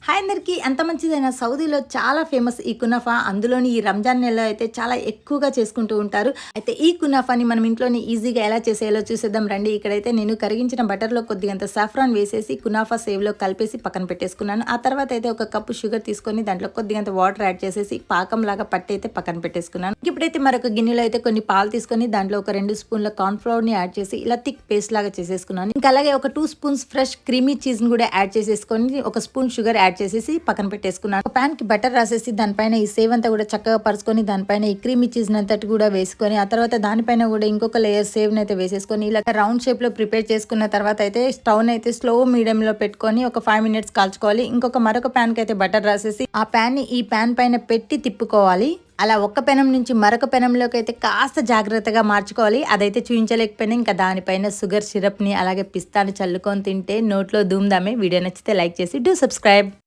Hi అందరికీ ఎంత మంచిదైనా సౌదీలో చాలా ఫేమస్ ఈ కునాఫా. అందులోని ఈ రంజాన్ నెలలో అయితే చాలా ఎక్కువగా చేసుకుంటూ ఉంటారు. అయితే ఈ కునాఫాని మనం ఇంట్లోనే ఈజీగా ఎలా చేసేయాలో చూసేద్దాం రండి. ఇక్కడైతే నేను కరిగించిన బటర్లో కొద్దిగంత సాఫ్రాన్ వేసేసి కునాఫా సేవ్లో కలిపేసి పక్కన పెట్టేసుకున్నాను. ఆ తర్వాత అయితే ఒక కప్పు షుగర్ తీసుకొని దాంట్లో కొద్దిగంత వాటర్ యాడ్ చేసేసి పాకంలాగా పట్టి అయితే పక్కన పెట్టేసుకున్నాను. ఇప్పుడైతే మరొక గిన్నెలో అయితే కొన్ని పాలు తీసుకొని దాంట్లో ఒక 2 స్పూన్ల కార్న్‌ఫ్లోర్‌ని యాడ్ చేసి ఇలా థిక్ పేస్ట్ లాగా చేసేసుకున్నాను. ఇంకా అలాగే ఒక 2 స్పూన్స్ ఫ్రెష్ క్రీమీ చీజ్ని కూడా యాడ్ చేసేసుకొని ఒక స్పూన్ షుగర్ యాడ్ చేసేసి పక్కన పెట్టేసుకున్నాను. ప్యాన్ కి బటర్ రాసేసి దానిపైన ఈ సేవ్ అంతా కూడా చక్కగా పరుచుకొని దానిపైన ఈ క్రీమీ చీజ్ అంతటి కూడా వేసుకొని ఆ తర్వాత దానిపైన కూడా ఇంకొక లేయర్ సేవ్ అయితే వేసేసుకొని ఇలా రౌండ్ షేప్ లో ప్రిపేర్ చేసుకున్న తర్వాత అయితే స్టవ్ అయితే స్లో మీడియం లో పెట్టుకొని ఒక 5 మినిట్స్ కాల్చుకోవాలి. మరొక ప్యాన్ కి అయితే బటర్ రాసేసి ఆ ప్యాన్ ని ఈ ప్యాన్ పైన పెట్టి తిప్పుకోవాలి. అలా ఒక్క పెనం నుంచి మరొక పెనంలోకి అయితే కాస్త జాగ్రత్తగా మార్చుకోవాలి. అదైతే చూపించలేకపోయినా ఇంకా దానిపైన షుగర్ సిరప్ని అలాగే పిస్తాని చల్లుకొని తింటే నోట్లో ధూమ్ధామే. వీడియో నచ్చితే లైక్ చేసి డూ సబ్స్క్రైబ్.